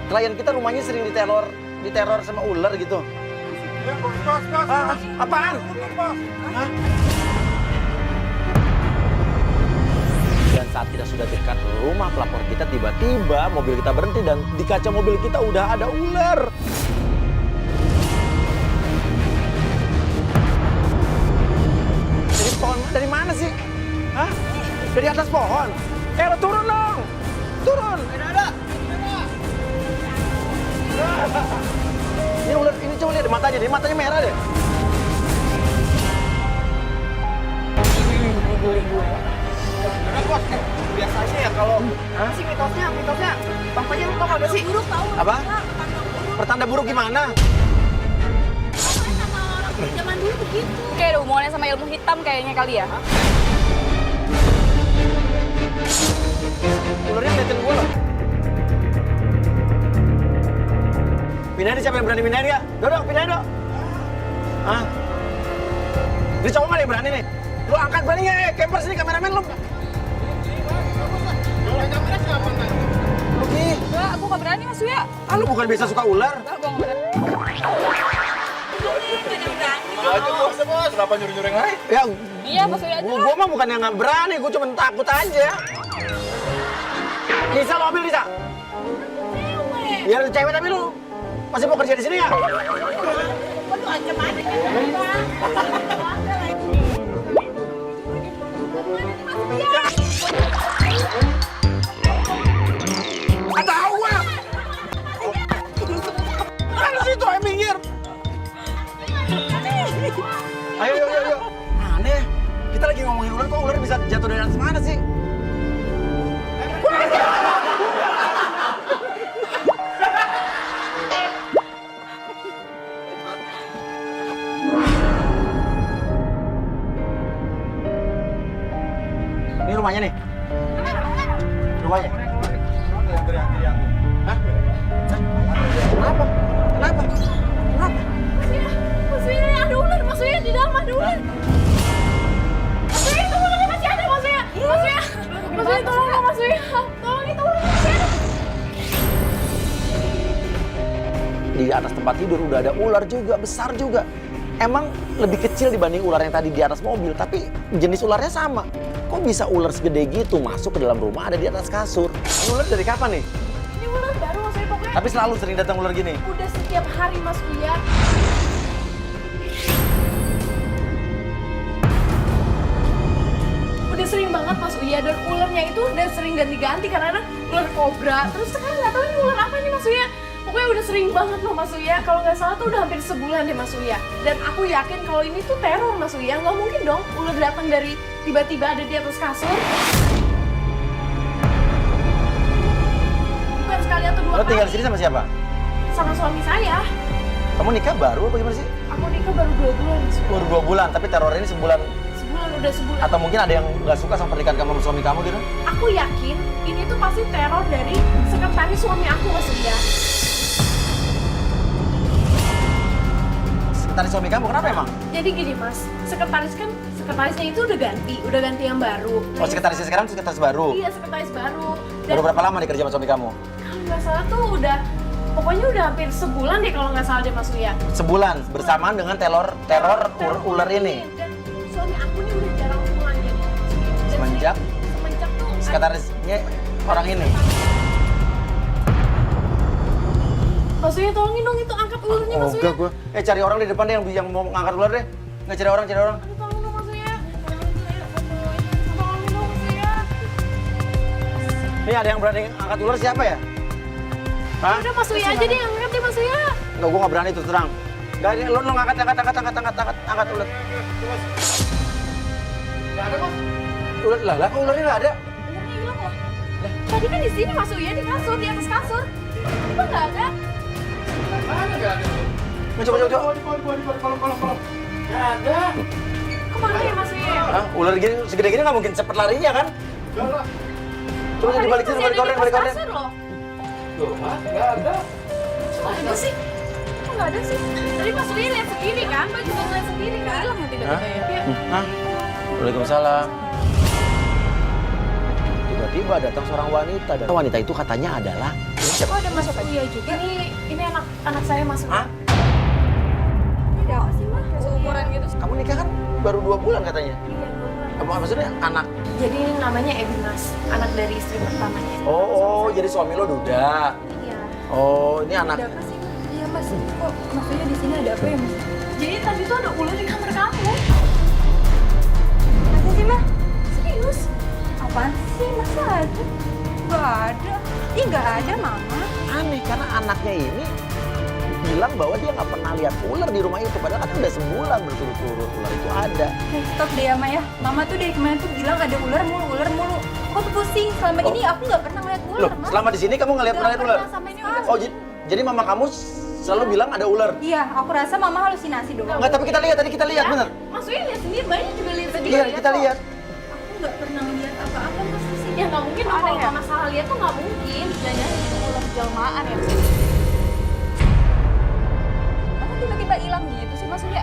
klien kita rumahnya sering diteror sama ular gitu. Apaan? Hah? Dan saat kita sudah dekat rumah pelapor kita, tiba-tiba mobil kita berhenti dan di kaca mobil kita udah ada ular. Dari pohon, dari mana sih? Hah? Dari atas pohon? Lo turun dong! Turun! Ada! Ini ular, ini coba lihat matanya, dia matanya merah deh. Biasanya ya kalau sih mitosnya Bang Fajar tau gak sih? Buruk tau. Apa? Pertanda buruk gimana? Sama orang zaman dulu begitu. Kayak ada hubungannya sama ilmu hitam kayaknya kali ya. Ularnya ngeliatin gue loh. Pindahin, siapa yang berani pindahin ya? Dodok, pindahin dok. Hah? Ini cowok nggak ada yang berani nih? Lu angkat berani nggak? Camper sini, kameramen lu. Lu Ki. Enggak, aku gak berani Mas Uya. Ah, lu bukan biasa suka ular? Enggak, gua gak berani. Aja bos, kenapa nyuruh-nyuruh yang lain? Ya, Iya, Mas Uya aja. gua mah bukan yang nggak berani, gua cuma takut aja. Lisa, mobil Lisa. Ya lu cewek tapi lu masih mau kerja di sini ya? Waduh, ancam aja kan. Ada awal. Kan situ ayo minggir. Ayo. Aneh. Kita lagi ngomongin ular, kok ular bisa jatuh dari atas mana sih? Ini rumahnya nih. Rumahnya. Hah? Kenapa? Kenapa? Mas Uya, ada ular. Mas Uya, di dalam ada ular. Mas Uya, itu ularnya masih ada, Mas Uya. Mas Uya, tolong dong, Mas Uya. Tolong, itu ularnya masih ada. Di atas tempat tidur udah ada ular juga, besar juga. Emang lebih kecil dibanding ular yang tadi di atas mobil, tapi jenis ularnya sama. Kok bisa ular segede gitu masuk ke dalam rumah ada di atas kasur? Ini ular dari kapan nih? Ini ular baru, Mas Uya. Pokoknya Tapi selalu sering datang ular gini. udah setiap hari, Mas Uya. Udah sering banget Mas Uya, dan ularnya itu udah sering ganti-ganti karena ular kobra. Terus sekarang nggak tahu ini ular apa nih Mas Uya. Pokoknya udah sering banget loh Mas Uya. Kalau nggak salah tuh udah hampir sebulan deh Mas Uya. Dan aku yakin kalau ini tuh teror Mas Uya. Nggak mungkin dong ular datang dari tiba-tiba ada di atas kasur. Bukan sekali atau dua Lo kali. tinggal di sini sama siapa? Sama suami saya. Kamu nikah baru apa gimana sih? Aku nikah baru 2 bulan Mas Uya. Baru 2 bulan, tapi teror ini sebulan. Udah sebulan. Atau mungkin ada yang nggak suka sama pernikahan kamu sama suami kamu gitu? Aku yakin ini tuh pasti teror dari sekretaris suami aku Mas Uya. Sekretaris suami kamu, kenapa emang? Jadi gini Mas, sekretarisnya itu udah ganti yang baru. Oh, sekretarisnya sekarang sekretaris baru? Iya, sekretaris baru. Dan Baru berapa lama nih kerja sama suami kamu? kalau nggak salah tuh pokoknya udah hampir sebulan deh kalau nggak salah deh Mas Uya. Sebulan, bersamaan dengan teror ular ini? Dan suami aku nih udah jarang pulang jadi. Semenjak tuh sekretarisnya orang ini? Mas Uya tolongin dong itu angkat ularnya Mas Uya. enggak gue. Cari orang di depan deh yang mau ngangkat ular deh. Nggak cari orang. Aduh, tolong dong Mas Uya. Tolongin dong Mas Uya. Ini ada yang berani angkat ular siapa ya? Hah? Udah Mas Uya aja deh yang angkat deh Mas Uya. Enggak, gue nggak berani terus terang. Nggak, ini lo angkat ular. Nggak ada bos. Ular lah, kok ularnya nggak ada? Ularnya hilang loh. Tadi kan di sini Mas Uya di kasur, di atas kasur. Tiba nggak ada. Mana nggak ada? Coba. Di kolom. Nggak ada. Kemana ya Mas Uya? Hah? Ular gini, segede gini nggak mungkin cepet larinya kan? Nggak lah. Coba Tadi dibalik masih sini, balik ada di orden. atas kasur loh. Loh, Mas, nggak ada. Kok ada sih? Kok nggak ada sih? Tadi Mas Uya lihat sendiri kan? Mbak juga ngeliat sendiri kan? Hilang ya tiba-tiba ya. Iya. Hah? Waalaikumsalam. Tiba-tiba datang seorang wanita dan wanita itu katanya adalah Oh, ada Mas Uya juga. Ini anak saya Mas Uya. Hah? Ada apa sih, Mas? Kayak seumuran gitu. Kamu nikah kan baru 2 bulan katanya? Iya, 2 bulan. Apa maksudnya anak? Jadi ini namanya Ebi Mas, anak dari istri pertamanya. Oh, jadi suami lo duda. Iya. Oh, ini anak. Ada apa sih, Mas? Iya, Mas. Kok maksudnya di sini ada apa ya, Mas? Jadi tadi tuh ada ular di kamar kamu. Masa sih, Mas? Serius? Apaan sih? Masa ada? Nggak ada. Ih, nggak ada, Mama. Aneh karena anaknya ini bilang bahwa dia nggak pernah lihat ular di rumah itu. Padahal kan udah sebulan berturut-turut ular itu ada. Stop deh ya, Ma ya. Mama tuh dari kemarin tuh bilang ada ular mulu. Kok tuh pusing? Selama ini aku nggak pernah ngeliat ular, Loh, Ma. selama di sini kamu nggak lihat ular? Sama ini udah. Oh, jadi mama kamu selalu bilang ada ular? Iya, aku rasa Mama halusinasi doang. Enggak, tapi kita lihat tadi, kita lihat bener. Mas Uya lihat sendiri, banyak juga lihat sendiri. Iya, kita lihat. Aku nggak pernah ngeliat apa-apa, Mas, di sini. Ya nggak mungkin dong, Aneh kalau ya? Mama salah lihat tuh nggak mungkin. Jangan-jangan itu ular jelmaan ya. Mama tiba-tiba hilang gitu sih, Mas Uya.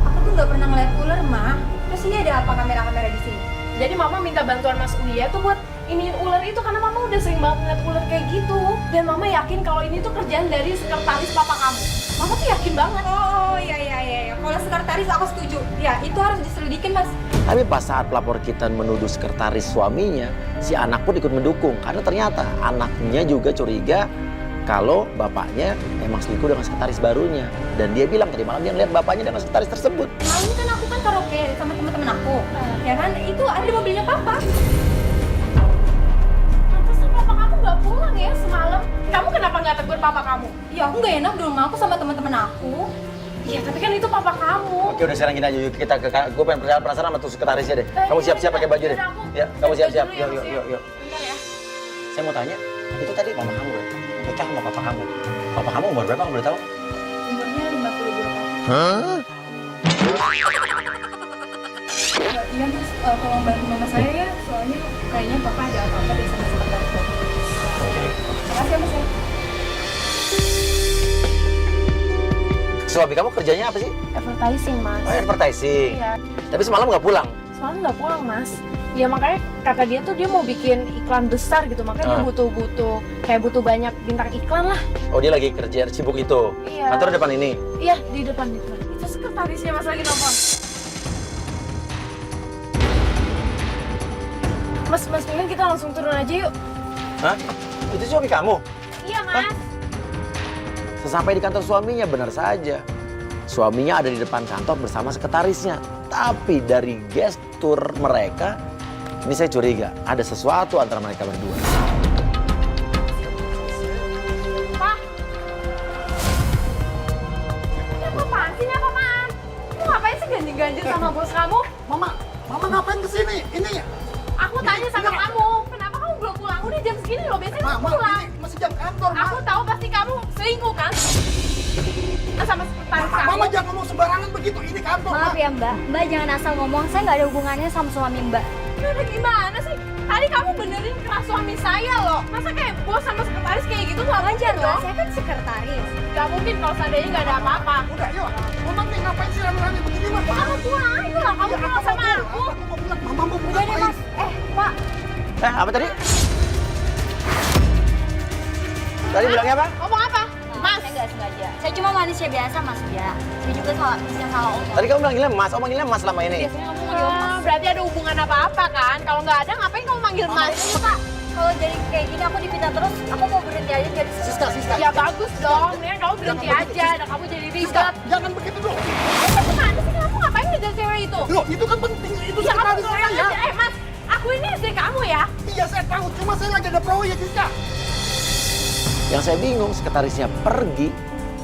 Aku tuh nggak pernah ngeliat ular, Ma. Terus ini ada apa kamera-kamera di sini? Jadi Mama minta bantuan Mas Uya tuh buat iniin ular itu karena Mama udah sering banget ngeliat ular kayak gitu. Dan Mama yakin kalau ini tuh kerjaan dari sekretaris papa kamu. Mama tuh yakin banget. Oh, iya. Kalau sekretaris aku setuju. Ya, itu harus diselidikin, Mas. Tapi pas saat pelapor kita menuduh sekretaris suaminya, si anak pun ikut mendukung. Karena ternyata anaknya juga curiga kalau bapaknya emang selingkuh dengan sekretaris barunya. Dan dia bilang tadi malam dia ngeliat bapaknya dengan sekretaris tersebut. Malam kan aku kan karaoke sama teman-teman aku. Ya kan, itu ada di mobilnya Papa. Pantesan papa kamu nggak pulang ya semalam. Kamu kenapa nggak tegur papa kamu? Ya, aku nggak enak dong, Ma. Aku sama teman-teman aku. Iya, tapi kan itu papa kamu. Oke, udah sekarang gini aja, yuk kita ke, gue pengen penasaran sama tuh sekretarisnya deh. Kamu siap-siap pakai baju deh. Ya, kamu siap-siap. Yuk. Bentar ya. Saya mau tanya, itu tadi mama kamu ya? Nikah sama papa kamu. Papa kamu umur berapa, kamu boleh tahu? Umurnya 52 tahun. Hah? Iya, Mas. Tolong bantu mama saya ya. Soalnya kayaknya Papa ada apa-apa deh sama sekretaris Papa. Makasih ya, Mas ya. Suami kamu kerjanya apa sih? Advertising, Mas. Oh, advertising. Iya. Tapi semalam nggak pulang? Soalnya nggak pulang, Mas. Ya makanya kata dia tuh dia mau bikin iklan besar gitu, makanya dia butuh banyak bintang iklan lah. Oh, dia lagi kerja sibuk itu? Iya. Kantor depan ini? Iya, di depan itu. Itu sekretarisnya Mas lagi nelfon. Mas, mending kita langsung turun aja yuk. Hah? Itu suami kamu? Iya, Mas. Sesampai di kantor suaminya, benar saja. Suaminya ada di depan kantor bersama sekretarisnya. Tapi dari gestur mereka, ini saya curiga, ada sesuatu antara mereka berdua. Pak. Ini apaan sih? Ini apaan? Kamu ngapain sih ganjil-ganjil sama bos kamu? Mama ngapain kesini? Ini Aku tanya sama kamu, kenapa kamu belum pulang? Udah jam segini loh, biasanya kamu Mama, pulang. ini masih jam kantor, Ma. Aku tahu pasti kamu selingkuh kan? Sama sekretaris kamu. Mama jangan ngomong sembarangan begitu. Ini kantor, Ma. Maaf ya Mbak, Mbak jangan asal ngomong, saya nggak ada hubungannya sama suami Mbak. Ini udah gimana sih? Tadi kamu benerin keras suami saya loh. Masa kayak bos sama sekretaris kayak gitu nggak wajar Mbak, dong? saya kan sekretaris. Gak mungkin kalau seandainya nggak ada apa-apa. Udah, yuk. Mama nih ngapain sih rame-rame begini, Ma? Kamu pulang ayo lah, kamu pulang sama aku. Aku mau pulang. Mama mau Udah deh pulang. Mas, Pak, Apa tadi? Tadi bilangnya apa? Ngomong apa? Mas. saya nggak sengaja. Saya cuma manusia biasa Mas ya. Saya juga bisa salah omong. Tadi kamu manggilnya Mas, oh manggilnya Mas selama ini. Biasanya kamu manggil Mas. Berarti ada hubungan apa-apa kan? Kalau nggak ada ngapain kamu manggil Mas? Iya Pak, kalau jadi kayak gini aku dipinta terus, aku mau berhenti aja jadi Siska. Ya bagus dong, mendingan kamu berhenti aja dan kamu jadi Siska, ribet. jangan begitu dong. Gimana sih kamu ngapain ngejar cewek itu? Loh, itu kan penting. Itu Ya kamu sekretaris pulang saya. aja. Mas, aku ini istri kamu ya. Iya, saya tahu. Cuma saya lagi ada proyek, Siska. Yang saya bingung, sekretarisnya pergi,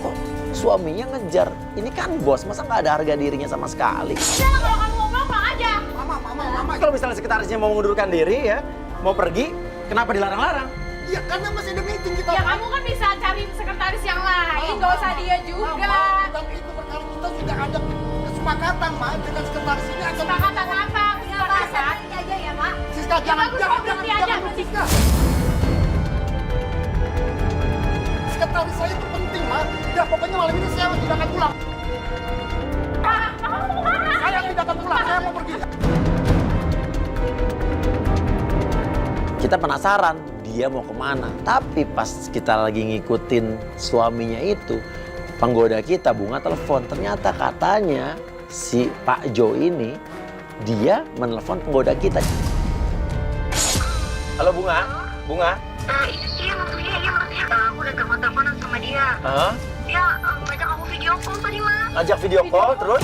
kok suaminya ngejar. Ini kan bos, masa nggak ada harga dirinya sama sekali? Udah lah, kalau kamu mau pulang aja. Mama. Kalau misalnya sekretarisnya mau mengundurkan diri ya, mau pergi, kenapa dilarang-larang? Iya, karena masih ada meeting kita. Ya kamu kan bisa cari sekretaris yang lain, nggak usah dia juga. Dan itu perkara kita sudah ada kesepakatan, Ma, dengan sekretaris ini akan Kesepakatan apa? Nggak Pak, saya Kesepakatan. berhenti aja ya Pak. Siska, Ya jangan, bagus, jangan, kamu berhenti aja, jangan, berhenti. Siska. Sekretaris saya itu penting, Ma. Ya, pokoknya malam ini saya tidak akan pulang. Kamu mau kemana? Saya tidak akan pulang, saya mau pergi. kita penasaran dia mau kemana. Tapi pas kita lagi ngikutin suaminya itu, penggoda kita, Bunga telepon. Ternyata katanya si Pak Jo ini, dia menelpon penggoda kita. Halo Bunga, Bunga. Iya maksudnya aku udah telepon-teleponan sama dia. Dia ngajak aku video call tadi mas. Ngajak video call terus?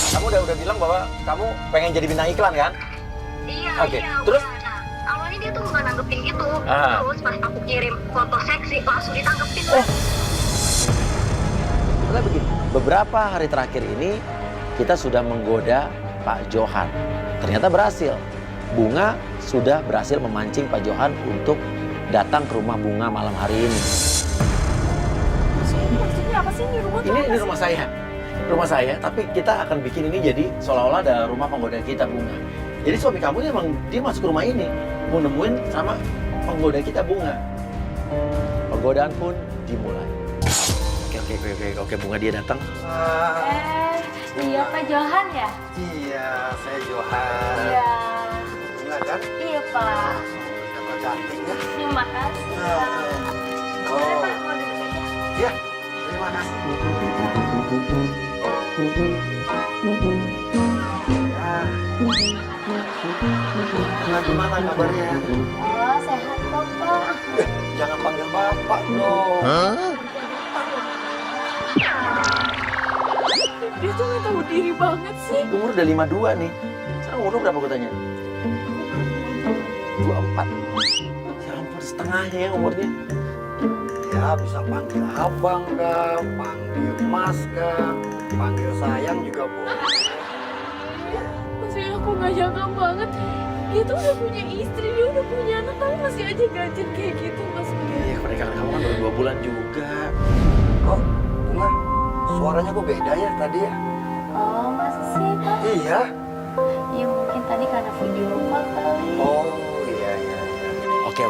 Kamu udah bilang bahwa kamu pengen jadi bintang iklan kan? Iya, Oke, iya. terus? Udah. Nah, awalnya dia tuh nggak nanggepin gitu. Ah. Terus pas aku kirim foto seksi langsung ditanggepin. Karena begini, beberapa hari terakhir ini kita sudah menggoda Pak Johan. Ternyata berhasil. Bunga sudah berhasil memancing Pak Johan untuk datang ke rumah Bunga malam hari ini. Maksudnya apa sih ini rumah tuh? Ini di rumah saya. Rumah saya, tapi kita akan bikin ini jadi seolah-olah ada rumah penggoda kita, Bunga. Jadi suami kamu ini emang dia masuk ke rumah ini, mau nemuin sama penggoda kita, Bunga. Penggodaan pun dimulai. Oke, Bunga dia datang. Iya Pak Johan ya? Iya, saya Johan. Iya. Bunga kan? Iya Pak. Siapa cantik ya? Terima kasih. Boleh Pak, mau duduk aja? Iya, terima kasih. Bunga gimana kabarnya? Oh, sehat kok Pak. Jangan panggil bapak dong. Dia tuh nggak tahu diri banget sih. Umur udah 52 nih. Sekarang umur berapa gue tanya? 24. Ya ampun, setengahnya ya umurnya. Ya bisa panggil abang kah, panggil mas kah, panggil sayang juga boleh. Maksudnya aku nggak nyangka banget. Dia tuh udah punya istri, dia udah punya anak, tapi masih aja ganjen kayak gitu maksudnya. Iya, pernikahan kamu kan baru 2 bulan juga. Kok Bunga, suaranya kok beda ya tadi ya? Oh, masa sih Pak? Iya. Ya mungkin tadi karena video call kali. Oh iya. Oke.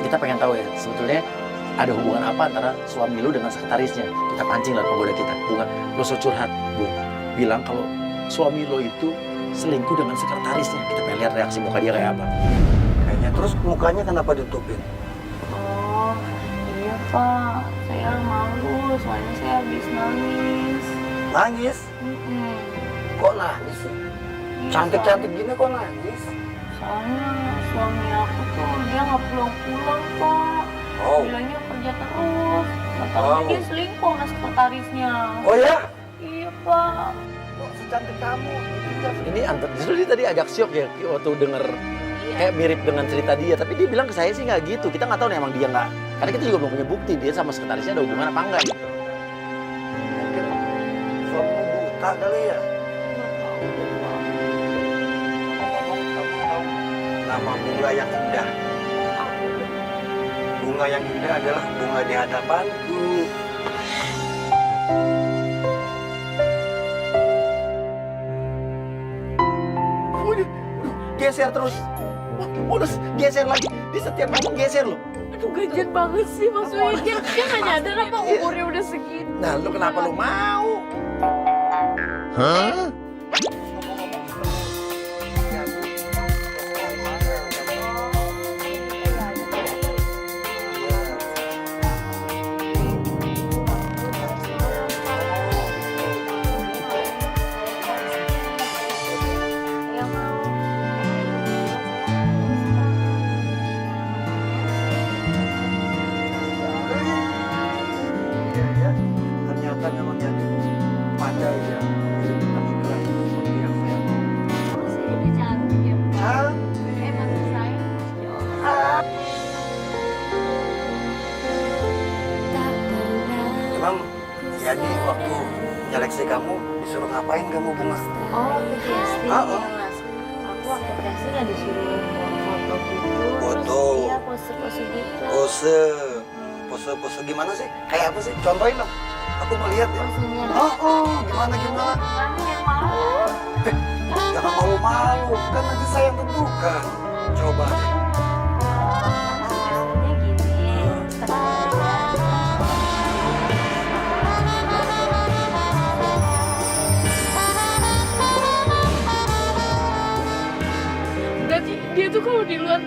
Kita pengen tahu ya, sebetulnya ada hubungan apa antara suami lu dengan sekretarisnya. Kita pancing lah penggoda kita. Bunga, lo so curhat, Bung. Bilang kalau suami lo itu selingkuh dengan sekretarisnya. Kita pengen lihat reaksi muka dia kayak apa. Kayaknya terus mukanya kenapa ditutupin? Oh, iya Pak. Saya malu, soalnya saya habis nangis. Nangis? Kok nangis sih? Cantik-cantik gini kok nangis? Soalnya suami aku tuh dia nggak pulang-pulang Pak. Oh. Bilangnya kerja terus. Nggak tahu dia selingkuh sama sekretarisnya. Oh ya? Iya Pak. Kok secantik kamu? Ini justru dia tadi agak syok ya waktu denger kayak mirip dengan cerita dia. Tapi dia bilang ke saya sih nggak gitu. Kita nggak tahu nih emang dia nggak. Karena kita juga belum punya bukti dia sama sekretarisnya ada hubungan apa enggak gitu. Mungkin suamimu buta kali ya? Kamu tahu nama bunga yang indah? Bunga yang indah adalah bunga di hadapanku. Geser terus. Terus geser lagi. Di setiap ngomong geser loh. Aduh ganjen banget sih maksudnya. Dia nggak nyadar apa umurnya udah segitu. Nah, lu kenapa lu mau? Yang mau. Ternyata memang jadi pandai ya. Jadi pernikahan seperti yang saya mau. Masih udah cantik ya Pak. Cantik. Emang saya Mas Johan. Emang jadi waktu nyeleksi kamu disuruh ngapain kamu Bunga? Oh, ke casting Ah, ya oh. Mas. Aku waktu casting nggak disuruh foto gitu. Foto. Iya, pose-pose gitu. Pose gimana sih? Kayak apa sih? Contohin dong. Aku mau lihat ya. Posenya. Gimana? Kamu yang mau. Jangan malu-malu, kan nanti saya yang tentukan. Coba. Maksudnya gini. Berarti Dia tuh kalau di luar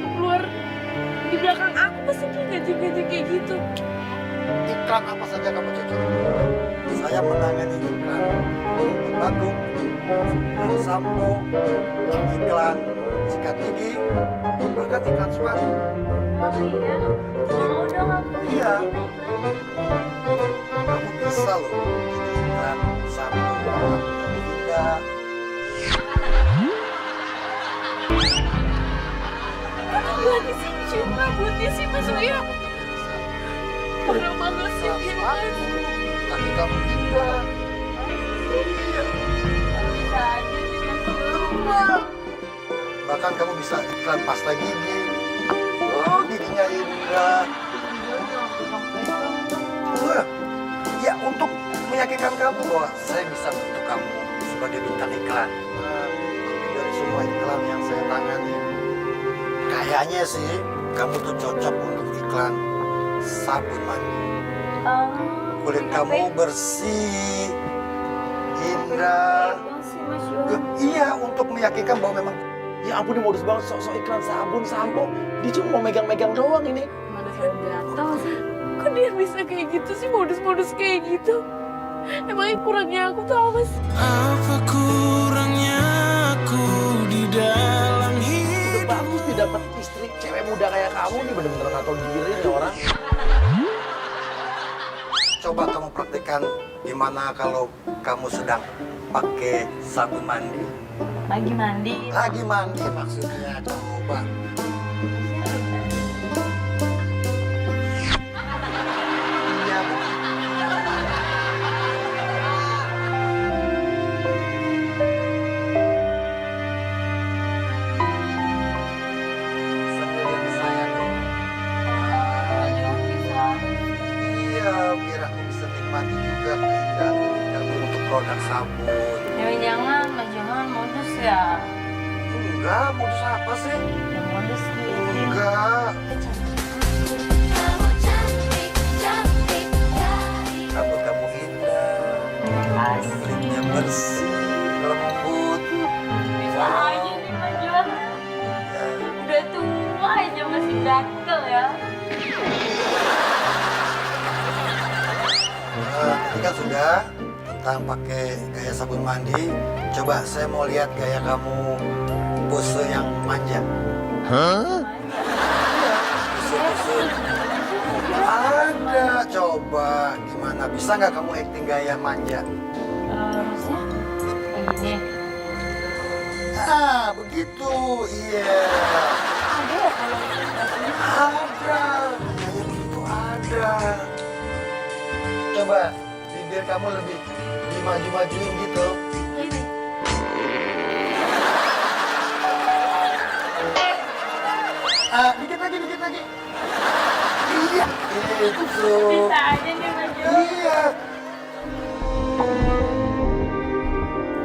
di belakang aku pasti dia gaji-gaji kayak gitu. Iklan apa saja kamu cocok. Saya menangani iklan batuk, sampo, iklan sikat gigi, bahkan iklan sepatu. Oh iya, mau dong aku. Iya. Kamu bisa loh jadi iklan sampo, kamu tidak. Lagi sih cium rambutnya sih Mas Uya. Parah banget sih dia Mas. Tapi kamu tidak. Iya. Bisa aja sih Mas. Bahkan kamu bisa iklan pasta gigi. Oh, giginya Indra. Wah, ya untuk meyakinkan kamu bahwa saya bisa membantu kamu sebagai bintang iklan. Tapi dari semua iklan yang saya tangani, kayaknya sih kamu tuh cocok untuk iklan sabun mandi. Kulit kamu bersih, Indra. Masih Mas Yohan. Iya, untuk meyakinkan bahwa memang Ya ampun, ini modus banget, sok-sok iklan sabun, sampo. Dia cuma mau megang-megang doang ini. Mana saya gatal sih. Kok dia bisa kayak gitu sih, modus-modus kayak gitu? Emangnya kurangnya aku tuh apa sih? Apa kurangnya aku di dalam Udah hidup? bagus didapat istri cewek muda kayak kamu nih, bener-bener atau diri nih orang. coba kamu praktekkan gimana kalau kamu sedang pakai sabun mandi. Lagi mandi. Lagi mandi maksudnya, coba. Iya, Bu. Sambil lihat saya dong. Iya, biar aku bisa nikmati juga keindahan kamu untuk produk sabun. Jangan-jangan Mas Johan modus ya? Enggak, modus apa sih? Yang modus nih. Enggak. Rambut kamu indah, Makasih. kulitnya bersih, lembut. Bisa aja nih Mas Johan. Ya, Udah tua aja masih gatel ya. tadi kan sudah tentang pakai gaya sabun mandi. Coba saya mau lihat gaya kamu pose yang manja. Pose-pose. Ada, coba gimana? Bisa nggak kamu acting gaya manja? Maksudnya kayak gini. Ah, begitu, iya. Ada ya kalau Ada, kayak begitu ada. Coba bibir kamu lebih dimaju-majuin gitu. gini. Ah, dikit lagi, dikit lagi. Iya, itu. Bisa aja nih Mas Johan. Iya.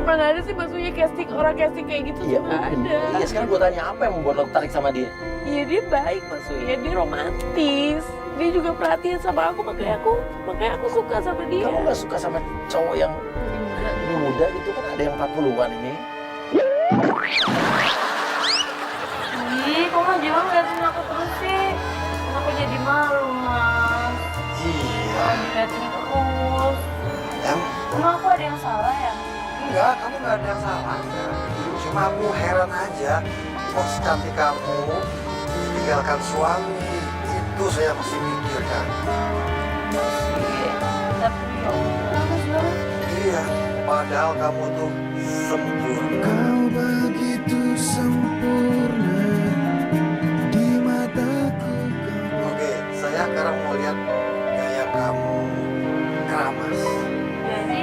Mana ada sih Mas Uya orang casting kayak gitu Iya, tuh nggak ada. Iya, sekarang gue tanya apa yang membuat lo tertarik sama dia? Iya dia baik Mas Uya, dia romantis. Dia juga perhatian sama aku, makanya aku suka sama dia. Kamu gak suka sama cowok yang ini muda gitu kan, ada yang 40-an ini? Ih, kok Mas Johan ngeliatin aku terus sih? Aku jadi malu Mas. Iya. Diliatin terus. Emang aku ada yang salah ya? Enggak, kamu nggak ada yang salah. Enggak. Cuma aku heran aja, kok secantik kamu ditinggalkan suami. Itu saya masih mikir kan. Tapi ya Allah Mas Johan. Iya, padahal kamu tuh sempurna. Kau begitu sempurna di mataku. Oke, saya sekarang mau lihat gaya kamu keramas. Jadi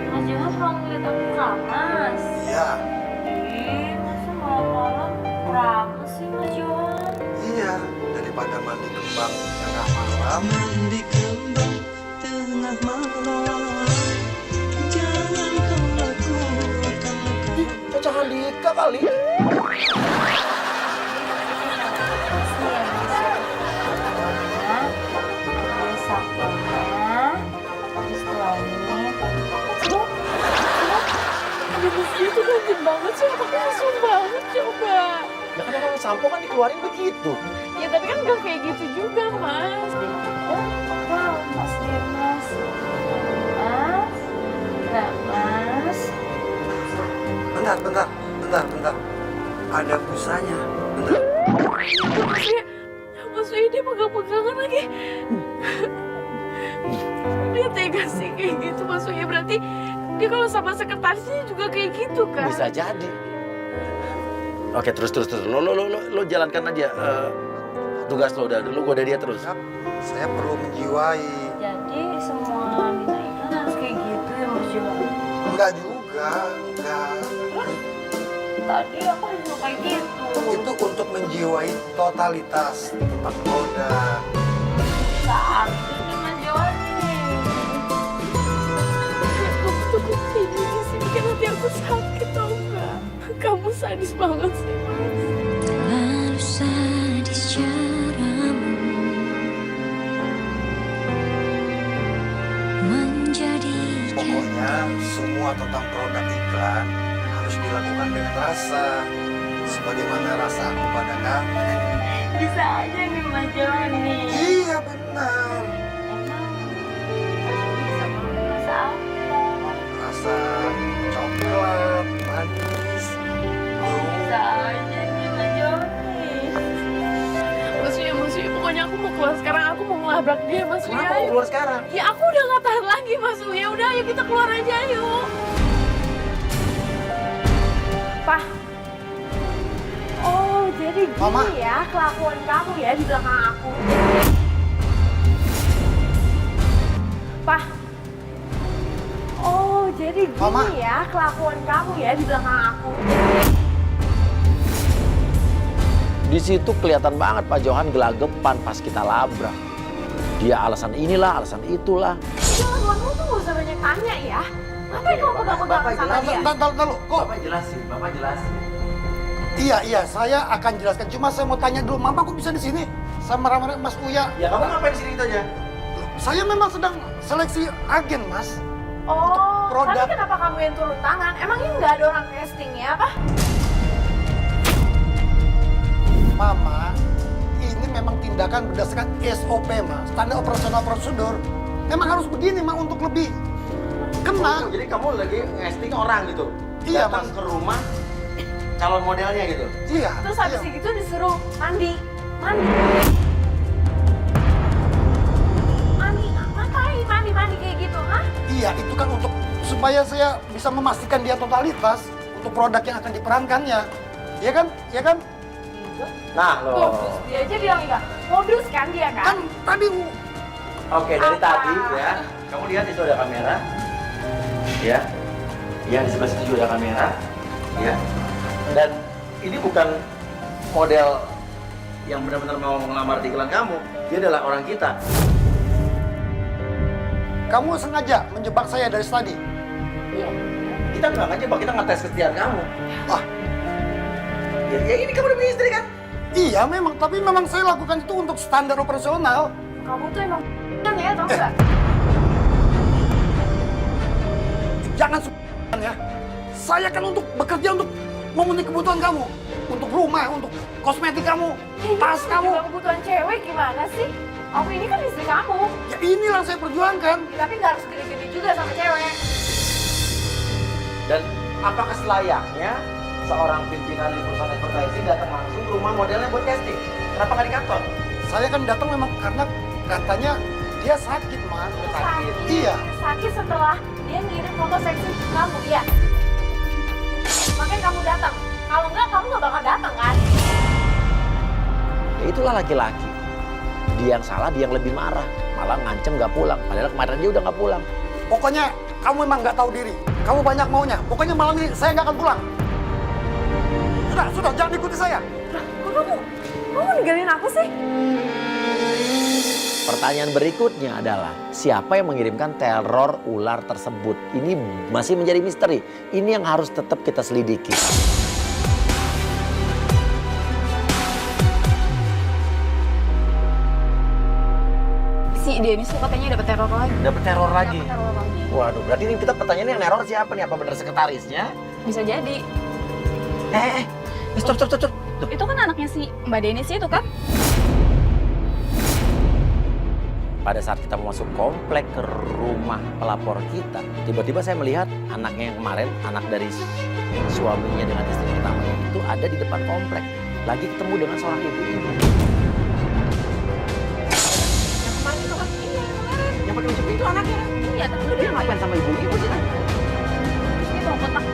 Mas Johan mau ngeliat aku keramas. Iya, Ih, masa malam-malam keramas sih Mas Johan? iya. Daripada mandi kembang tengah malam, Mandi kembang tengah malam. Jangan kau lakukan. Cocok Handika kali. Makasih ya Mas Johan. Terus sapunya. Terus setelah ini. Jenis dia tuh ganjen banget sih, otaknya langsung banget coba. Ya kan kalau sampo kan dikeluarin begitu. Ya tapi kan gak kayak gitu juga, Mas. Mas Dimas. Mas. Nah, Mas. Bentar. Ada busanya. Bentar. Mas Uya dia pegang-pegangan lagi. Dia tega sih kayak gitu, Mas Uya. Berarti dia kalau sama sekretarisnya juga kayak gitu kan? Bisa jadi. Oke, terus. Lo jalankan aja tugas lo udah. Lo goda dia terus. Saya perlu menjiwai. Jadi semua minta iklan harus kayak gitu ya Mas Jo? Enggak juga, enggak. Tadi aku disuruh kayak gitu. Itu untuk menjiwai totalitas tempat produk. Sakit nih Mas Joni. Kamu tuh kok kayak gini sih? Bikin hati aku sakit tau gak? Kamu sadis banget sih, Mas. Terlalu sadis caramu menjadikan Pokoknya semua tentang produk iklan harus dilakukan dengan rasa. Sebagaimana rasa aku pada kamu. Bisa aja nih Mas Joni. Iya benar. Emang bisa ngomong rasa apa? Rasa coklat, manis. Bisa aja nih Mas Joni. Mas Uya, pokoknya aku mau keluar sekarang. Aku mau ngelabrak dia, Mas Uya. Kenapa mau keluar sekarang? Ya aku udah gak tahan lagi, Mas Uya. Udah, ayo kita keluar aja, yuk. Pak. Oh, jadi gini Mama. ya kelakuan kamu ya di belakang aku. Pak. Oh, jadi gini Mama. ya kelakuan kamu ya di belakang aku. Di situ kelihatan banget Pak Johan gelagapan pas kita labrak. Dia alasan inilah, alasan itulah. Jangan, kamu tuh gak usah banyak tanya ya. Ngapain kamu pegang-pegangan sama dia? Bentar, kok? Bapak jelasin. Iya, saya akan jelaskan. Cuma saya mau tanya dulu, Mama kok bisa di sini sama Mas Uya? Ya kamu ngapain di sini itu aja? Saya memang sedang seleksi agen, Mas. Oh, produk. tapi kenapa kamu yang turun tangan? Emangnya nggak ada orang casting ya, apa? Mama, ini memang tindakan berdasarkan SOP, Mas. Standar operasional prosedur. Memang harus begini, Ma, untuk lebih kena. Jadi kamu lagi ngesting orang gitu? Iya, Datang Mas. ke rumah calon modelnya gitu? Iya. Terus habis iya. itu disuruh mandi. Mandi kayak gitu, hah? Iya, itu kan untuk supaya saya bisa memastikan dia totalitas untuk produk yang akan diperankannya. Iya kan? Iya kan? Nah Modus, dia aja bilang enggak. Modus kan dia kan? Kan tadi Oke, dari Apa? tadi ya, kamu lihat itu ada kamera, ya, yang di sebelah situ juga ada kamera, ya, dan ini bukan model yang benar-benar mau ngelamar di iklan kamu, dia adalah orang kita. kamu sengaja menjebak saya dari tadi. Iya. Kita nggak ngejebak, kita ngetes kesetiaan kamu. Ah, Ya ini kamu udah punya istri kan? iya memang, tapi memang saya lakukan itu untuk standar operasional. Kamu tuh emang kan ya, tau nggak? Jangan ya. Saya kan untuk bekerja untuk memenuhi kebutuhan kamu, untuk rumah, untuk kosmetik kamu, tas kamu. Juga kebutuhan cewek gimana sih? Aku ini kan istri kamu. Ya inilah saya perjuangkan. Tapi nggak harus gede-gede juga sama cewek. Dan apakah selayaknya seorang pimpinan di perusahaan advertising datang langsung ke rumah modelnya buat casting? Kenapa nggak di kantor? Saya kan datang memang karena katanya dia sakit, Man. Sakit. Iya. Sakit setelah dia ngirim foto seksi ke kamu, iya. Makanya kamu datang. Kalau nggak, kamu nggak bakal datang kan? Ya itulah laki-laki. Dia yang salah, dia yang lebih marah. Malah ngancem nggak pulang. Padahal kemarin dia udah nggak pulang. Pokoknya kamu memang nggak tahu diri. Kamu banyak maunya. Pokoknya malam ini saya nggak akan pulang. Sudah, jangan ikuti saya. Kok kamu ninggalin aku sih? Pertanyaan berikutnya adalah, siapa yang mengirimkan teror ular tersebut? Ini masih menjadi misteri. Ini yang harus tetap kita selidiki. Si Dennis tuh katanya dapat teror lagi. Dapat teror lagi. Dapat teror lagi. Waduh, berarti ini kita pertanyaannya yang neror siapa nih? Apa benar sekretarisnya? Bisa jadi. Stop. Itu kan anaknya si Mbak Denis itu kan? Pada saat kita mau masuk komplek ke rumah pelapor kita, tiba-tiba saya melihat anaknya yang kemarin, anak dari suaminya dengan istri pertamanya itu ada di depan komplek. Lagi ketemu dengan seorang ibu-ibu. Yang kemarin itu kan? Iya, yang kemarin. Yang pakai baju itu anaknya kan? Iya, tapi Lu dia ngapain sama ibu-ibu sih kan? ini bawa kotak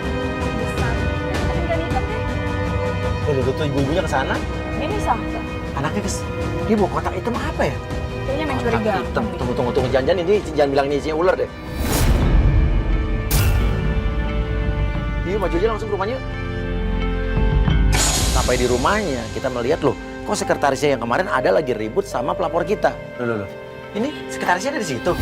besar. Tapi nggak hitam deh. Tuh ibu-ibunya ke sana, Ini sah. anaknya dia bawa kotak hitam apa ya? Kayaknya main Kotak curiga. hitam. Tunggu, jangan ini, jangan bilang ini isinya ular deh. Yuk, maju aja langsung ke rumahnya. Sampai di rumahnya, kita melihat loh, kok sekretarisnya yang kemarin ada lagi ribut sama pelapor kita. Loh. Ini sekretarisnya ada di situ.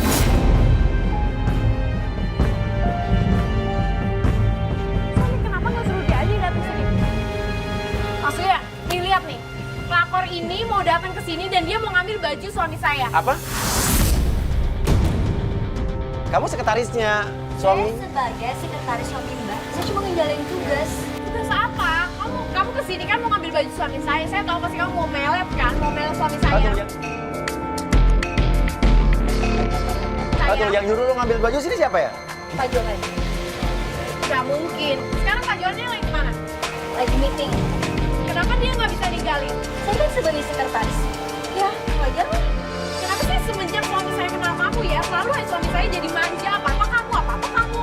Suami kenapa nggak suruh dia aja datang sini? Maksudnya, nih lihat nih. Pelapor ini mau datang ke sini dan dia mau ngambil baju suami saya. Apa? Kamu sekretarisnya suami? Saya sebagai sekretaris suami Mbak, saya cuma ngejalanin tugas. Tugas apa? Kamu kesini kan mau ngambil baju suami saya. Saya tahu pasti kamu mau melet kan, mau melet suami saya. Aduh, yang nyuruh lo ngambil baju sini siapa ya? Pak Johan, Gak mungkin. Sekarang Pak Johannya lagi kemana? lagi meeting. Kenapa dia nggak bisa digali? Saya kan sebagai sekretaris. Ya, wajar lah. Kenapa sih semenjak suami saya kenal kamu ya, selalu aja suami saya jadi manja. Apa-apa kamu, apa-apa kamu.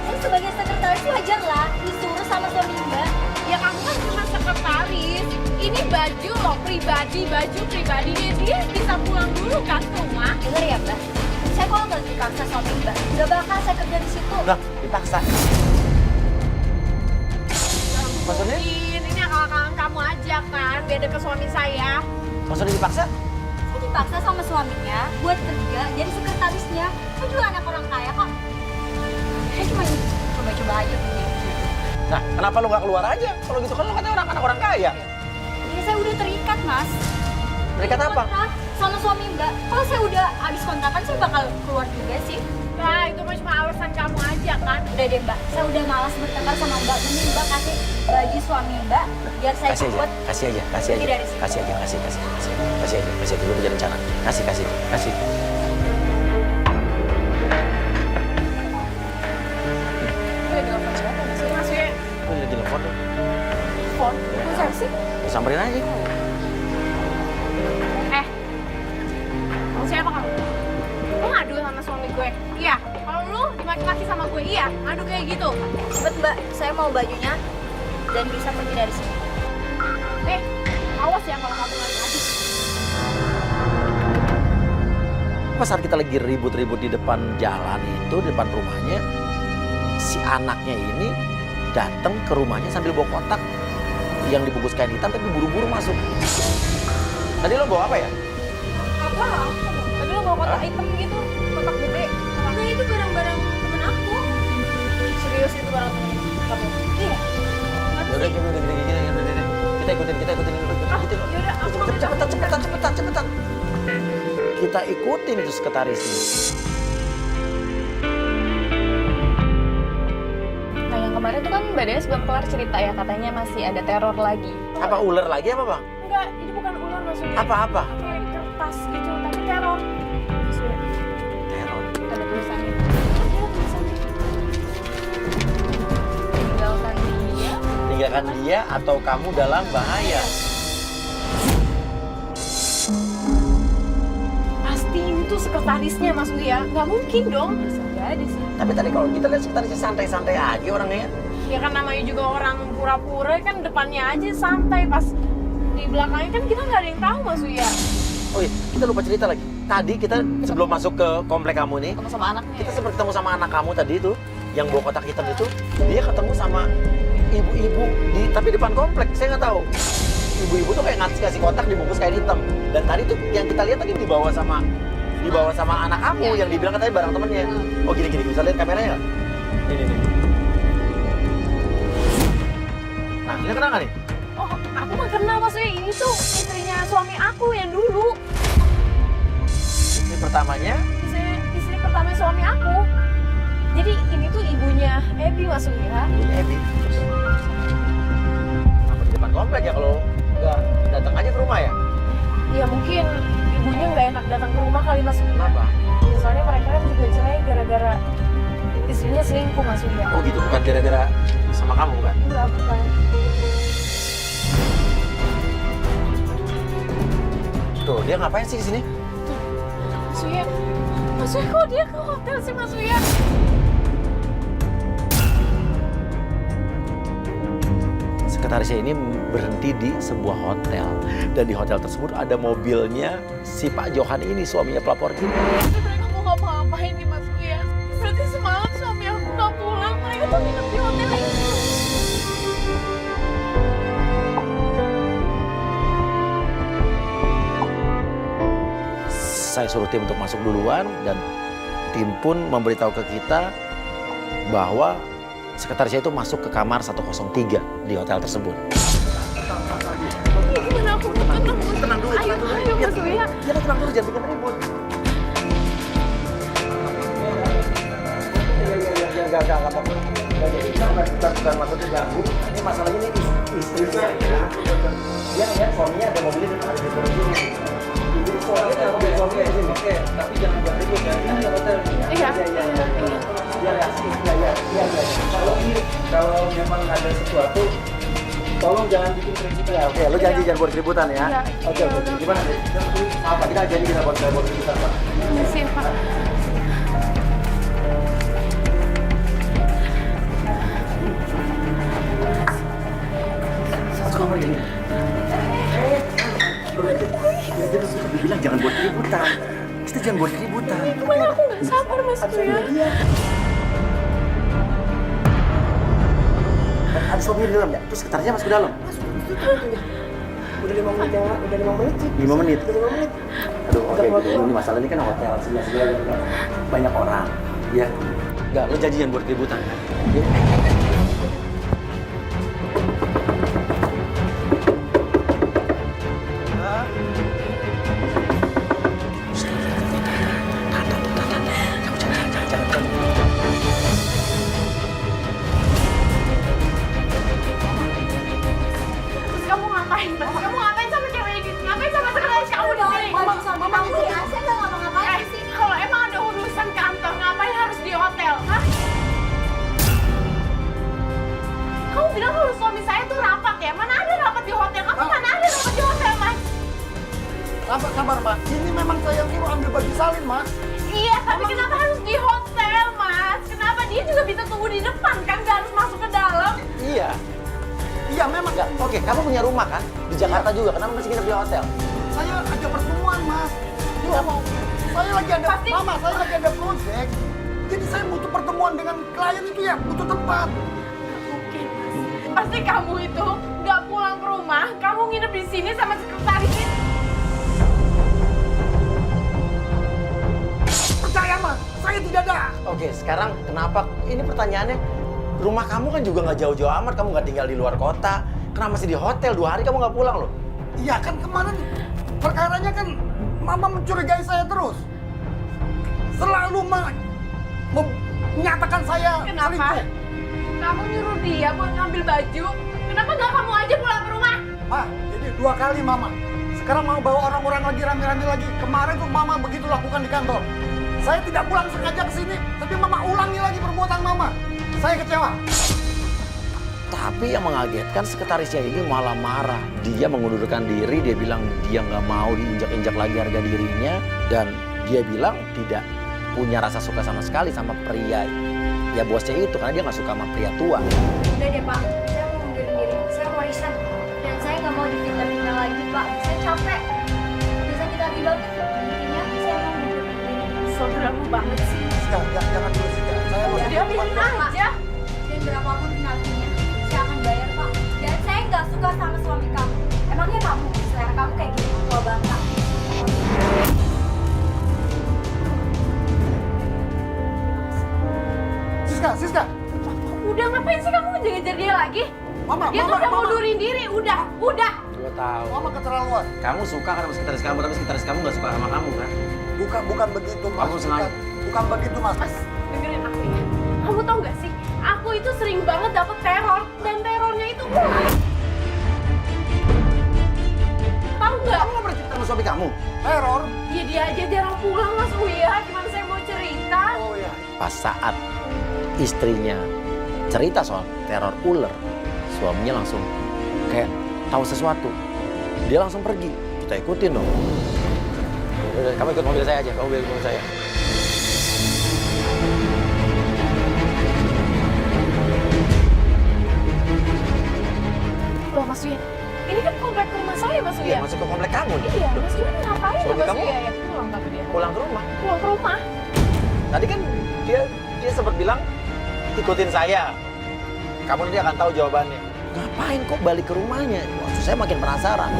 Saya sebagai sekretaris wajar lah, disuruh sama suami Mbak. Ya kamu kan cuma sekretaris. Ini baju loh, baju pribadi dia bisa pulang dulu kan ke rumah. Dengar ya Mbak, saya kalau nggak dipaksa suami Mbak, nggak bakal saya kerja di situ. Lah, dipaksa. Maksudnya? Mungkin ini akal-akalan kamu aja kan, beda ke suami saya. Maksudnya dipaksa? Saya dipaksa sama suaminya buat kerja jadi sekretarisnya. Saya juga anak orang kaya kok. Saya cuma coba-coba aja begini. Nah, kenapa lo nggak keluar aja? Kalau gitu kan lo katanya anak orang kaya. Ya saya udah terikat Mas. Terikat apa? Kontrak sama suami Mbak. Kalau saya udah habis kontrakan saya bakal keluar juga sih. Nah, itu mah cuma alasan kamu aja kan. Udah deh Mbak, saya udah malas bertengkar sama Mbak. Mending Mbak kasih baju suami Mbak biar saya Kasih cepet. aja, kasih aja. Pergi dari sini. Kasih aja. Gue punya rencana. Kasih. Udah telepon siapa? Maksudnya Lo lagi telepon tuh. telepon. Itu siapa sih? Lo samperin aja. Kamu siapa kamu? Lu ngadu sama suami gue? Iya. Kalau lu dimaki-maki sama gue, iya. Ngadu kayak gitu. Cepet Mbak, saya mau bajunya dan bisa pergi dari sini. Awas ya kalau kamu ngadu-ngadu. Pas saat kita lagi ribut-ribut di depan jalan itu, di depan rumahnya, si anaknya ini datang ke rumahnya sambil bawa kotak yang dibungkus kain hitam tapi buru-buru masuk. Tadi lo bawa apa ya? Apa? Tadi lu bawa kotak hitam gitu, kotak gede. Nah itu barang-barang temen aku. Serius itu barang kamu? Iya. Udah gini. Kita ikutin. Yaudah, aku mau Cepetan. Kita ikutin itu sekretarisnya. Nah yang kemarin tuh kan Mbak Denis belum kelar cerita ya, katanya masih ada teror lagi. Apa ular lagi apa bang? Enggak, ini bukan ular maksudnya. Apa? Kayak kertas gitu, tapi teror. Maksudnya. Teror. Ada tulisannya. Ada tulisannya. Tinggalkan dia atau kamu dalam bahaya. Pasti ini tuh sekretarisnya Mas Uya. Nggak mungkin dong. Bisa jadi sih. Tapi tadi kalau kita lihat sekretarisnya santai-santai aja orangnya. Ya kan namanya juga orang pura-pura kan depannya aja santai, pas di belakangnya kan kita nggak ada yang tahu Mas Uya. Oh iya, kita lupa cerita lagi. Tadi kita sebelum masuk ke komplek kamu nih, Ketemu sama anaknya. kita sempat ketemu sama anak kamu tadi itu, yang bawa kotak hitam itu. Dia ketemu sama ibu-ibu tapi depan komplek. Saya nggak tahu. Ibu-ibu tuh kayak ngasih kotak dibungkus kain hitam. Dan tadi tuh yang kita lihat tadi dibawa sama anak kamu yang dibilang katanya barang temennya. Oh gini, bisa lihat kameranya nggak? Ini. Nah, ini kenal nggak nih? Oh, aku mah kenal Mas Uya. Ini tuh istrinya suami aku yang dulu. Ini pertamanya. Istri pertama suami aku. Jadi ini tuh ibunya Ebi Mas Uya. Ini Ebi. Apa di depan komplek? komplek ya kalau nggak datang aja ke rumah ya? Ya mungkin ibunya nggak enak datang ke rumah kali Mas Uya. Kenapa? Ya, soalnya mereka kan juga cerai gara-gara istrinya selingkuh Mas Uya. Oh gitu, bukan gara-gara sama kamu kan? Enggak, bukan. Tuh, dia ngapain sih di sini? Mas Uya kok dia ke hotel sih Mas Uya? Sekretarisnya ini berhenti di sebuah hotel. Dan di hotel tersebut ada mobilnya si Pak Johan ini, suaminya pelapor kita. Mereka mau ngapa-ngapain nih Mas Uya? Berarti semalam suami aku nggak pulang. Mereka tuh nginep di hotel ini. Saya suruh tim untuk masuk duluan dan tim pun memberitahu ke kita bahwa sekretarisnya itu masuk ke kamar 103 di hotel tersebut. Gimana aku tenang? Tenang dulu, Ayo Mas Uya. Ya tenang dulu, jangan bikin ribut. Enggak apa-apa. Kita bukan maksudnya ganggu. Ini masalahnya ini istrinya. Dia ya suaminya ada mobilnya di depan sini. Jadi suaminya ada mobil suaminya di sini. Oke, tapi jangan buat ribut ya. Ini ada hotel. Iya. Kalau memang ada sesuatu, tolong jangan bikin keributan. Ya, oke, lo janji jangan buat keributan ya. Iya. Oke. Gimana deh? Apa kita janji kita buat keributan, Pak? Siap, Pak. Kamar ini. Dia tuh suka bilang jangan buat keributan. Kita jangan buat keributan. Gimana aku nggak sabar Mas Uya? Ada suaminya di dalam ya? Terus sekretarisnya masuk ke dalam? Udah 5 menit ya, udah 5 menit sih. 5 menit? Udah 5 menit. Aduh, oke. Ini masalah ini kan hotel, sebelah banyak orang. Ya. Enggak, lo janji jangan buat keributan kan? Ya. Kamu ngapain, Mas? Kamu ngapain sama cewek ini? Ngapain sama sekretaris kamu di sini? Kamu ya, saya nggak ngapa-ngapain di sini. Kalau emang ada urusan kantor, ngapain harus di hotel? Hah? Kamu bilang kalau suami saya tuh rapat ya? Mana ada rapat di hotel? Kamu mana ada rapat di hotel, Mas? Sabar, Mas. Ini memang saya yang suruh ambil baju salin, Mas. Iya, tapi kenapa harus di hotel, Mas? Kenapa dia juga bisa tunggu di depan kan? Gak harus masuk ke dalam? Iya. Iya, memang. Enggak. Oke, kamu punya rumah kan? Di Jakarta juga. Kenapa masih nginep di hotel? Saya ada pertemuan, Mas. Saya lagi ada, Pasti- Mama, saya lagi ada proyek. Jadi saya butuh pertemuan dengan klien itu ya, butuh tempat. Oke, Mas. Pasti kamu itu nggak pulang ke rumah, kamu nginep di sini sama sekretarisnya. Percaya, Mas. Saya tidak ada. Oke, sekarang kenapa? Ini pertanyaannya, rumah kamu kan juga nggak jauh-jauh amat. Kamu nggak tinggal di luar kota. Kenapa masih di hotel? 2 hari kamu nggak pulang loh? Iya kan kemarin perkaranya kan Mama mencurigai saya terus. Selalu menyatakan saya Kenapa? selingkuh. Kamu nyuruh dia buat ngambil baju. Kenapa nggak kamu aja pulang ke rumah? Ma, jadi 2 kali Mama. Sekarang mau bawa orang-orang lagi rame-rame lagi. Kemarin tuh Mama begitu lakukan di kantor. Saya tidak pulang sengaja ke sini, tapi Mama ulangi lagi perbuatan Mama. Saya kecewa. Tapi yang mengagetkan sekretarisnya ini malah marah. Dia mengundurkan diri, dia bilang dia nggak mau diinjak-injak lagi harga dirinya. Dan dia bilang tidak punya rasa suka sama sekali sama pria, ya bosnya itu, karena dia nggak suka sama pria tua. Udah deh Pak, saya mau mundurin diri. Saya mau resign. Dan saya nggak mau difitnah-fitnah lagi Pak. Saya capek. Bisa kita bilang intinya saya mau mundurin diri. Saudaramu banget sih. Jangan dulu sih. Saya mau Dia bilang aja. Dan berapapun penaltinya, saya akan bayar Pak. Dan saya nggak suka sama suami kamu. Emangnya kamu, selera kamu kayak gini, tua bangka. Siska. Udah ngapain sih kamu ngejar-ngejar dia lagi? Mama, Dia tuh udah mundurin diri, udah. Gue tahu. Mama keterlaluan. Kamu suka kan sama sekretaris kamu, tapi sekretaris kamu nggak suka sama kamu kan? Bukan begitu, Mas. Kamu sengaja. Bukan begitu, Mas. Mas, dengerin aku ya. Kamu tau gak sih, aku itu sering banget dapet teror. Dan terornya itu ular. suami kamu? Teror? Ya dia aja jarang pulang Mas Uya, gimana saya mau cerita? Oh ya. Pas saat istrinya cerita soal teror ular, suaminya langsung kayak tahu sesuatu. Dia langsung pergi. Kita ikutin dong. Udah, kamu ikut mobil saya aja, kamu ikut mobil saya. Loh Mas Uya, ini kan komplek rumah saya Mas Iya, Uya. masuk ke komplek kamu nih. Iya, Mas Uya ngapain ya Suami Mas kamu? Uya ya? Pulang tapi dia. Pulang ke rumah. Pulang ke rumah. Tadi kan dia sempat bilang ikutin saya. Kamu nanti akan tahu jawabannya. Ngapain kok balik ke rumahnya? Waktu saya makin penasaran.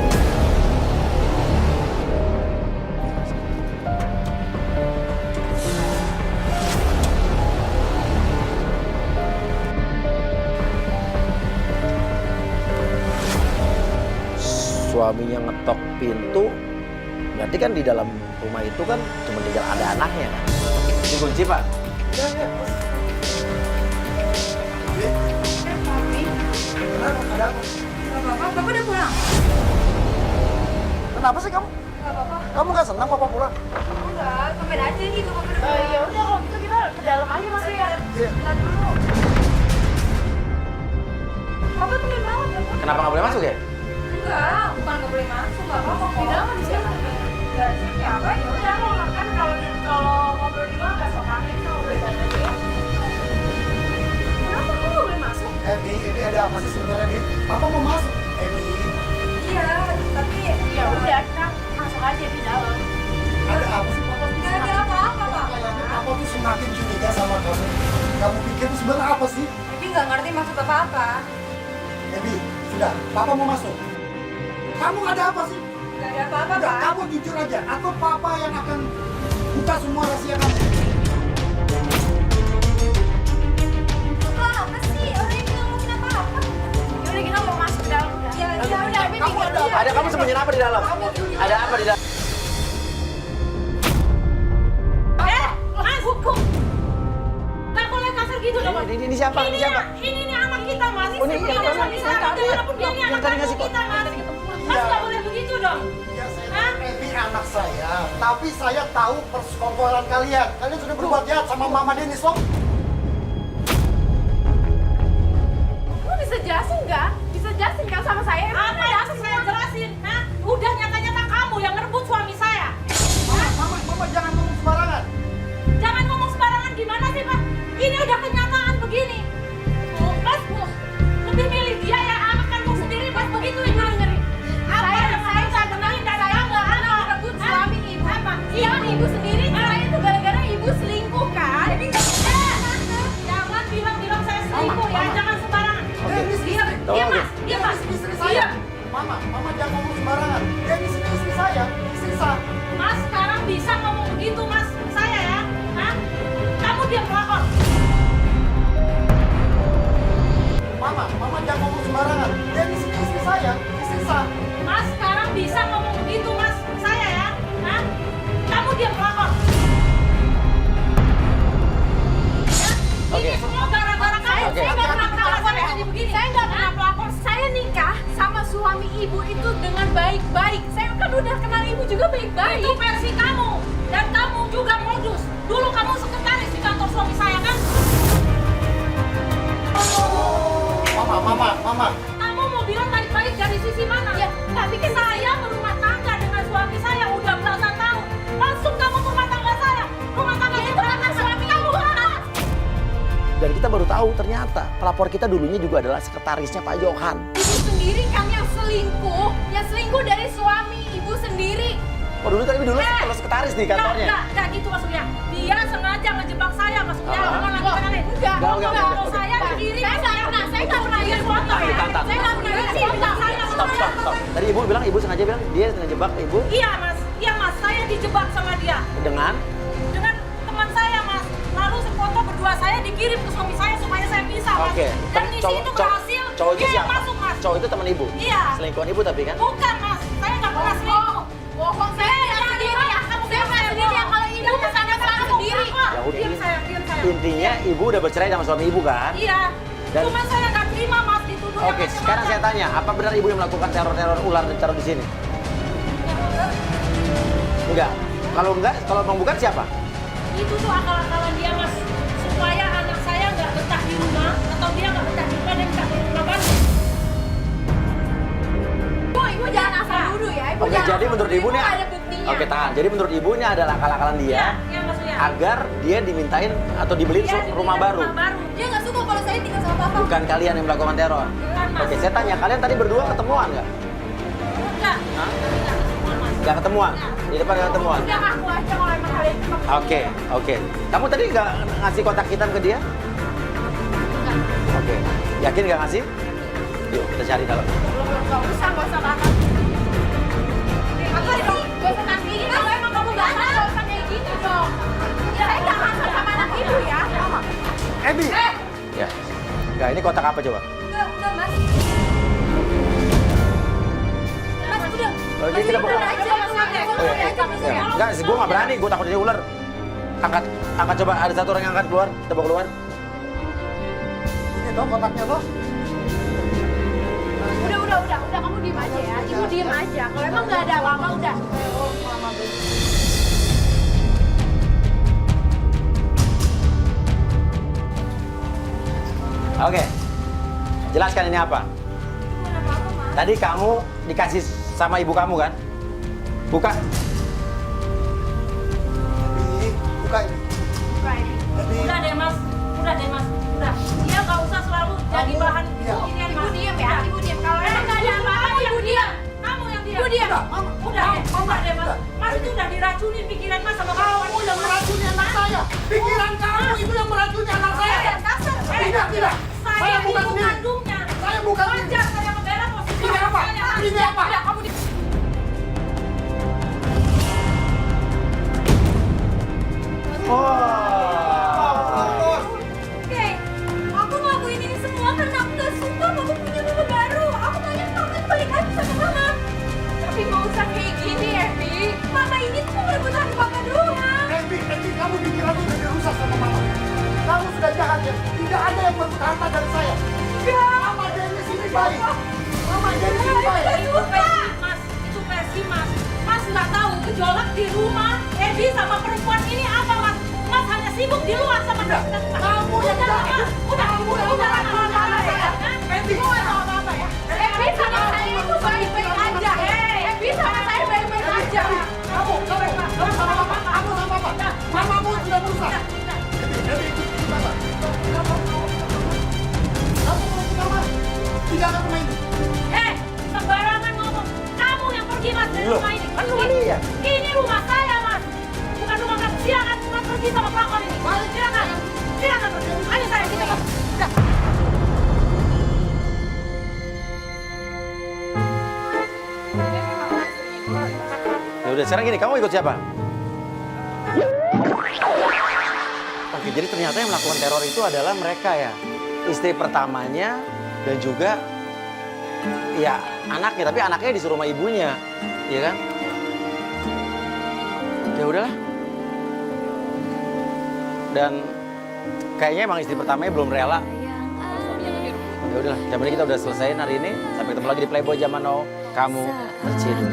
Suaminya ngetok pintu, berarti kan di dalam rumah itu kan cuma tinggal ada anaknya kan? Ini kunci Pak. Kenapa? Ada apa? Bapak udah pulang? Kenapa sih kamu? Nggak apa-apa. Kamu nggak senang papa pulang? Enggak, tumben aja gitu. Bapak udah pulang. Ya udah kalau gitu kita ke dalam aja Mas Uya. Lihat dulu. Bapak tumben banget. Bapak. Kenapa nggak boleh masuk ya? Enggak, bukan nggak boleh masuk. Nggak apa-apa kok. Di dalam di siapa? Nggak sih, ya apa? Ya udah, mau makan kalau ngobrol di luar nggak sok kaki kita ngobrol aja ya. Kenapa kok nggak boleh masuk? Ini ada apa sih sebenarnya nih? Papa mau masuk. Iya, tapi Ya udah kita masuk aja di dalam. Ada apa sih papa? nggak ada apa-apa, Pak. Kayaknya papa tuh semakin curiga sama kamu. Kamu pikir itu sebenarnya apa sih? Tapi nggak ngerti maksud Bapak apa. Ebi, sudah. Papa mau masuk. Kamu ada apa sih? Nggak ada apa-apa, Udah, Pak. kamu jujur aja. Atau papa yang akan buka semua rahasia kamu? Bapak apa sih? Orang yang nggak ngomongin apa-apa. Ya udah kita mau masuk ke dalam udah. Ya udah, tapi Kamu ada apa? Ada kamu sembunyiin apa di dalam? Ada apa di dalam? Mas, hukum. Nggak boleh kasar gitu dong, Mas. Ini siapa? Ini siapa? Ini anak kita, Mas. Oh, ini yang suami saya. Walaupun dia ini yang anak tadi kandung ngasih kok. kita, Mas. Mas nggak boleh begitu dong. Ya, saya tahu Ebi anak saya. Tapi saya tahu persekongkolan kalian. Kalian sudah berbuat jahat sama Mama Denis loh. Lu bisa jelasin nggak? Bisa jelasin kan sama saya? Apa yang harus saya jelasin? Hah? Udah nyata-nyata kamu yang ngerebut suami saya. Mama jangan ngomong sembarangan. Jangan ngomong sembarangan gimana sih, Mas? Ini udah kenyataan begini. Mas, lebih milih dia ya anak kandung sendiri, Mas. Begitu ibu dengerin. Apa yang saya nggak tenangin dan saya nggak ada Rebut suami ibu. Apa? Iya kan ibu sendiri cerai itu gara-gara ibu selingkuh kan? Jangan bilang-bilang saya selingkuh ya, jangan sembarangan. Denis, Diam, Tolong, diam, Mas. oke. Diam, Mas. istri saya. Mama jangan ngomong sembarangan. Denis ini istri saya. Istri saya. Mas sekarang bisa ngomong begitu, Mas. Saya ya. Hah? Kamu diam pelakor. Mama jangan ngomong sembarangan. Denis ini istri saya. Istri saya. Mas sekarang bisa ngomong begitu, Mas. Saya ya. Hah? Kamu diam pelakor. Ya? Oke. Ini semua gara-gara kamu. Oke. Saya nggak pernah pelakor jadi begini. Saya nggak pernah pelakor. Saya nikah sama suami ibu itu dengan baik-baik. Saya kan udah kenal ibu juga baik-baik. Itu versi kamu. Dan kamu juga modus. Dulu kamu sekretaris di kantor suami saya kan? Mama. Kamu mau bilang baik-baik dari sisi mana? Ya, tapi kan Saya berumah tangga dengan suami saya udah belasan tahun. Langsung kamu ke rumah tangga saya. Rumah tangga itu anak suami kamu. Dan kita baru tahu ternyata pelapor kita dulunya juga adalah sekretarisnya Pak Johan. ibu sendiri kan yang selingkuh dari suami ibu sendiri. Oh dulu kalau sekretaris di kantornya. Enggak gitu maksudnya. Dia sengaja ngejebak saya maksudnya. Apa? Dengan laki-laki. Enggak. Enggak. Saya dikirim. Saya nggak pernah lihat foto ya. Tantan. Saya nggak pernah lihat foto. Stop. Tadi ibu bilang ibu sengaja bilang dia ngejebak ibu Iya mas, saya dijebak sama dia. dengan Teman saya mas. Lalu foto berdua saya dikirim ke suami saya supaya saya bisa mas. Oke. Dan di situ berhasil. Cowok itu Dia yang siapa? masuk mas. Cowok itu teman ibu. Iya. Selingkuhan ibu tapi kan? Bukan mas, saya nggak pernah selingkuh. Bohong saya nggak sendiri ya. Saya nggak sendiri ya kalau ibu kesana sendiri. Ya udah. Diam saya. Intinya ibu udah bercerai sama suami ibu kan? Iya. Dan- Cuma saya nggak terima mas dituduh yang Oke, sekarang saya tanya, apa benar ibu yang melakukan teror ular dan teror di sini? Enggak. Kalau emang bukan siapa? Itu tuh akal-akalan dia mas, supaya anak saya nggak betah di rumah atau dia nggak betah di rumah, dia betah di rumah baru. Ibu jangan asal dulu ya. Ibu Oke, jangan jadi asal menurut dulu. ibu nih. Ada buktinya. Oke, tahan. Jadi menurut ibu ini adalah akal-akalan dia Iya mas Uya. agar dia dimintain atau dibeliin Dia dibeliin rumah baru. Dia nggak suka kalau saya tinggal sama papa. Bukan kalian yang melakukan teror. Bukan, Mas. Oke, saya tanya, kalian tadi berdua ketemuan nggak? Enggak. Hah? Enggak, mas. Nggak ketemuan? Di depan nggak ketemuan? Udah aku aja kalau emang kalian cuma Oke. Kamu tadi nggak ngasih kontak hitam ke dia? Oke. Yakin nggak ngasih? Yuk, kita cari dalam. nggak usah kakak. Apa sih? Gak usah nanti. Kalau emang kamu nggak mau, nggak usah kayak gitu dong. Ya saya nggak kasar sama anak ibu ya. Ebi! Ya. Nggak, ini kotak apa coba? Udah mas. Mas udah. Oh, dia tidak bakal. aja mas. Oh, ya. Enggak, gue nggak berani. Gue takut jadi ular. Angkat coba. Ada satu orang yang angkat keluar. Kita bawa keluar. Ini toh kotaknya toh. Udah, kamu diem aja ya. Ibu diem aja. Kalau emang nggak ada apa-apa, udah. Oke. Jelaskan ini apa? Tadi kamu dikasih sama ibu kamu kan? Buka. Ebi, buka ini. Ebi. Udah deh mas, udah. Dia nggak usah selalu jadi bahan Iya. beginian, Ibu Mas. diem ya. Ibu diem. Kalau emang nggak ada apa-apa, ibu diem. Kamu yang diam. Ibu diem. Udah deh mas. Mas itu udah diracunin pikiran mas sama perempuan. Kamu yang meracuni anak saya. Pikiran kamu itu yang meracuni anak saya. Tidak. Saya bukan ibu sendiri. kandungnya. Saya bukan sendiri. Wajar saya membela posisi Ini apa? saya. Ini apa? Udah, kamu diem. Oke, aku ngelakuin ini semua karena aku gak suka mama punya mama baru. Aku maunya mama tuh balik lagi sama mama. Tapi nggak usah kayak gini, Evi. Mama ini tuh merebut hati papa doang. Ebi, kamu pikiranmu udah dirusak sama mama. Kamu sudah jahat ya. Tidak ada yang merebut harta dari saya. Mama dari sini baik. Mama dari sini baik. Itu versi mas. Mas nggak tahu gejolak di rumah Ebi sama perempuan ini apa mas? Mas hanya sibuk di luar sama Kamu yang jahat. Udah apa-apa ya. Ebi. apa-apa ya. Evi sama saya itu baik-baik aja. Evi sama saya baik-baik aja. Kamu sama papa. Mamamu sudah berusaha. Ebi, ikut papa. Kamu mau ke kamar? Tinggalkan rumah ini. sembarangan ngomong. Kamu yang pergi mas dari Loh, rumah ini. kan rumah dia. Ini rumah saya mas. Bukan rumah kamu. Silakan mas pergi sama pelakon ini. Silakan. Ayo saya kita mas. Udah. Ya udah, sekarang gini, kamu ikut siapa? Oke, jadi ternyata yang melakukan teror itu adalah mereka ya. Istri pertamanya dan juga ya anaknya, tapi anaknya disuruh sama ibunya, ya kan? Ya udahlah. Dan kayaknya emang istri pertamanya belum rela. Ya udahlah, yang penting kita udah selesaiin hari ini. Sampai ketemu lagi di Playboy Zaman Now. Kamu terciduk.